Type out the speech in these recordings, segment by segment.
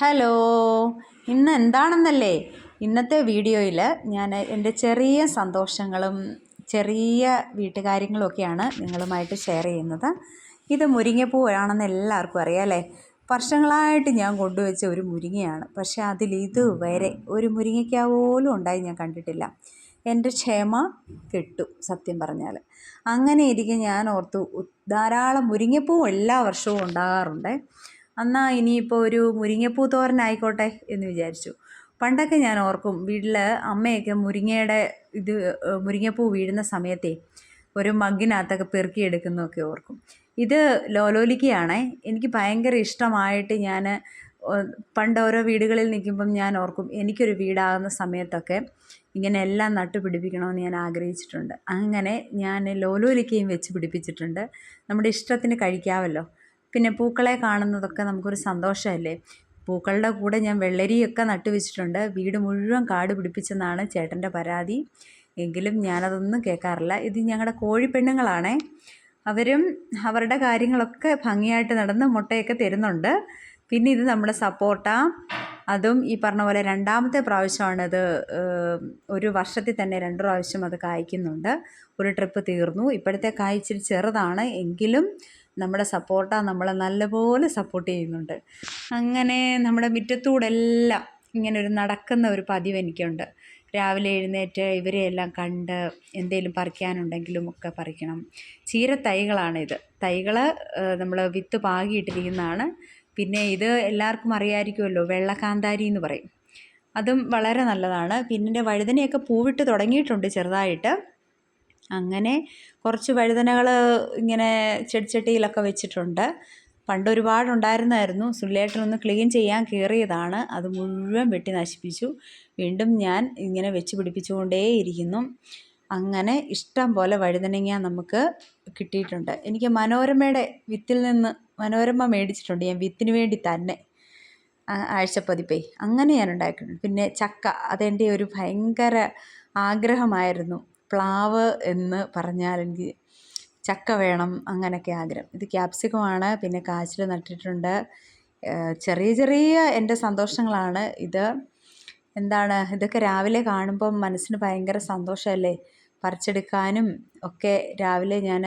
Hello, ഇന്ന് എന്താണെന്നല്ലേ? ഇന്നത്തെ വീഡിയോയിൽ ഞാൻ എൻ്റെ ചെറിയ സന്തോഷങ്ങളും ചെറിയ വീട്ടുകാര്യങ്ങളുമൊക്കെയാണ് നിങ്ങളുമായിട്ട് ഷെയർ ചെയ്യുന്നത്. ഇത് മുരിങ്ങപ്പൂവാണെന്ന് എല്ലാവർക്കും അറിയാം അല്ലേ? വർഷങ്ങളായിട്ട് ഞാൻ കൊണ്ടുവച്ച ഒരു മുരിങ്ങയാണ്. പക്ഷേ ഇതുവരെ ഒരു മുരിങ്ങയ്ക്ക പോലും ഉണ്ടായി ഞാൻ കണ്ടിട്ടില്ല. എൻ്റെ ക്ഷമ കെട്ടു സത്യം പറഞ്ഞാൽ. അങ്ങനെ ഇരിക്കെ ഞാൻ ഓർത്തു, ധാരാളം മുരിങ്ങപ്പൂ എല്ലാ വർഷവും ഉണ്ടാകാറുണ്ട്. എന്നാൽ ഇനിയിപ്പോൾ ഒരു മുരിങ്ങപ്പൂ തോരനായിക്കോട്ടെ എന്ന് വിചാരിച്ചു. പണ്ടൊക്കെ ഞാൻ ഓർക്കും, വീട്ടിൽ അമ്മയൊക്കെ മുരിങ്ങപ്പൂ വീഴുന്ന സമയത്തെ ഒരു മഗ്ഗിനകത്തൊക്കെ പെറുക്കിയെടുക്കുന്നതൊക്കെ ഓർക്കും. ഇത് ലോലോലിക്കയാണേ. എനിക്ക് ഭയങ്കര ഇഷ്ടമായിട്ട് ഞാൻ പണ്ട് ഓരോ വീടുകളിൽ നിൽക്കുമ്പം ഞാൻ ഓർക്കും, എനിക്കൊരു വീടാകുന്ന സമയത്തൊക്കെ ഇങ്ങനെ എല്ലാം നട്ടുപിടിപ്പിക്കണമെന്ന് ഞാൻ ആഗ്രഹിച്ചിട്ടുണ്ട്. അങ്ങനെ ഞാൻ ലോലോലിക്കയും വെച്ച് പിടിപ്പിച്ചിട്ടുണ്ട്. നമ്മുടെ ഇഷ്ടത്തിന് കഴിക്കാമല്ലോ. പിന്നെ പൂക്കളെ കാണുന്നതൊക്കെ നമുക്കൊരു സന്തോഷമല്ലേ. പൂക്കളുടെ കൂടെ ഞാൻ വെള്ളരിയൊക്കെ നട്ടുവെച്ചിട്ടുണ്ട്. വീട് മുഴുവൻ കാട് പിടിപ്പിച്ചെന്നാണ് ചേട്ടൻ്റെ പരാതി. എങ്കിലും ഞാനതൊന്നും കേൾക്കാറില്ല. ഇത് ഞങ്ങളുടെ കോഴിപ്പെണ്ണുങ്ങളാണേ. അവരും അവരുടെ കാര്യങ്ങളൊക്കെ ഭംഗിയായിട്ട് നടന്ന് മുട്ടയൊക്കെ തരുന്നുണ്ട്. പിന്നെ ഇത് നമ്മുടെ സപ്പോട്ട. അതും ഈ പറഞ്ഞ പോലെ രണ്ടാമത്തെ പ്രാവശ്യമാണിത്. ഒരു വർഷത്തിൽ തന്നെ 2 പ്രാവശ്യം അത് കായ്ക്കുന്നുണ്ട്. ഒരു ട്രിപ്പ് തീർന്നു. ഇപ്പോഴത്തെ കായ് ഇച്ചിരി ചെറുതാണ്, എങ്കിലും നമ്മുടെ സപ്പോട്ട നമ്മളെ നല്ലപോലെ സപ്പോർട്ട് ചെയ്യുന്നുണ്ട്. അങ്ങനെ നമ്മുടെ മുറ്റത്തൂടെല്ലാം ഇങ്ങനെ ഒരു നടക്കുന്ന ഒരു പതിവ് എനിക്കുണ്ട്. രാവിലെ എഴുന്നേറ്റ് ഇവരെയെല്ലാം കണ്ട് എന്തെങ്കിലും പറിക്കാനുണ്ടെങ്കിലും ഒക്കെ പറിക്കണം. ചീരത്തൈകളാണിത്. തൈകൾ നമ്മൾ വിത്ത് പാകിയിട്ടിരിക്കുന്നതാണ്. പിന്നെ ഇത് എല്ലാവർക്കും അറിയാമായിരിക്കുമല്ലോ, വെള്ളക്കാന്താരി എന്ന് പറയും. അതും വളരെ നല്ലതാണ്. പിന്നെ വഴുതനയൊക്കെ പൂവിട്ട് തുടങ്ങിയിട്ടുണ്ട് ചെറുതായിട്ട്. അങ്ങനെ കുറച്ച് വഴുതനകൾ ഇങ്ങനെ ചെടിച്ചട്ടിയിലൊക്കെ വെച്ചിട്ടുണ്ട്. പണ്ട് ഒരുപാടുണ്ടായിരുന്നായിരുന്നു. സുല്ലേട്ടനൊന്ന് ക്ലീൻ ചെയ്യാൻ കയറിയതാണ്, അത് മുഴുവൻ വെട്ടി നശിപ്പിച്ചു. വീണ്ടും ഞാൻ ഇങ്ങനെ വെച്ച് പിടിപ്പിച്ചുകൊണ്ടേയിരിക്കുന്നു. അങ്ങനെ ഇഷ്ടം പോലെ വഴുതനങ്ങ നമുക്ക് കിട്ടിയിട്ടുണ്ട്. എനിക്ക് മനോരമയുടെ വിത്തിൽ നിന്ന് മനോരമ മേടിച്ചിട്ടുണ്ട് ഞാൻ വിത്തിന് വേണ്ടി തന്നെ, ആഴ്ചപ്പതിപ്പേ. അങ്ങനെ ഞാൻ ഉണ്ടാക്കിയിട്ടുണ്ട്. പിന്നെ ചക്ക, അതെൻ്റെ ഒരു ഭയങ്കര ആഗ്രഹമായിരുന്നു. പ്ലാവ് എന്ന് പറഞ്ഞാൽ എനിക്ക് ചക്ക വേണം, അങ്ങനെയൊക്കെ ആഗ്രഹം. ഇത് ക്യാപ്സിക്കമാണ്. പിന്നെ കാച്ചിൽ നട്ടിട്ടുണ്ട്. ചെറിയ ചെറിയ എൻ്റെ സന്തോഷങ്ങളാണ് ഇത്. ഇതൊക്കെ രാവിലെ കാണുമ്പം മനസ്സിന് ഭയങ്കര സന്തോഷമല്ലേ. പറിച്ചെടുക്കാനും ഒക്കെ രാവിലെ ഞാൻ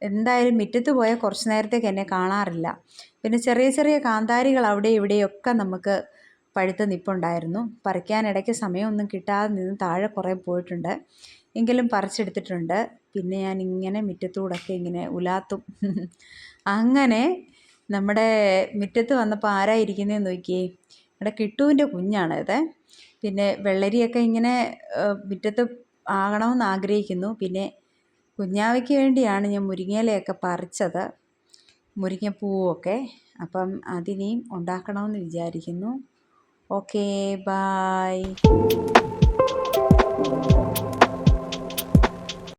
എന്തായാലും മുറ്റത്ത് പോയാൽ കുറച്ച് നേരത്തേക്ക് എന്നെ കാണാറില്ല. പിന്നെ ചെറിയ ചെറിയ കാന്താരികൾ അവിടെ ഇവിടെയൊക്കെ നമുക്ക് പഴുത്ത് നിൽപ്പുണ്ടായിരുന്നു. പറിക്കാൻ ഇടയ്ക്ക് സമയമൊന്നും കിട്ടാതെ നിന്ന് താഴെ കുറേ പോയിട്ടുണ്ട്, എങ്കിലും പറിച്ചെടുത്തിട്ടുണ്ട്. പിന്നെ ഞാൻ ഇങ്ങനെ മുറ്റത്തൂടൊക്കെ ഇങ്ങനെ ഉലാത്തും. അങ്ങനെ നമ്മുടെ മുറ്റത്ത് വന്നപ്പോൾ ആരായിരിക്കുന്നതെന്ന് നോക്കിയേ, നമ്മുടെ കിട്ടുവിൻ്റെ കുഞ്ഞാണിത്. പിന്നെ വെള്ളരിയൊക്കെ ഇങ്ങനെ മുറ്റത്ത് ആകണമെന്ന് ആഗ്രഹിക്കുന്നു. പിന്നെ കുഞ്ഞാവയ്ക്ക് വേണ്ടിയാണ് ഞാൻ മുരിങ്ങയിലയൊക്കെ പറിച്ചത്, മുരിങ്ങപ്പൂവൊക്കെ. അപ്പം അതിനെയും ഉണ്ടാക്കണമെന്ന് വിചാരിക്കുന്നു. Okay, bye.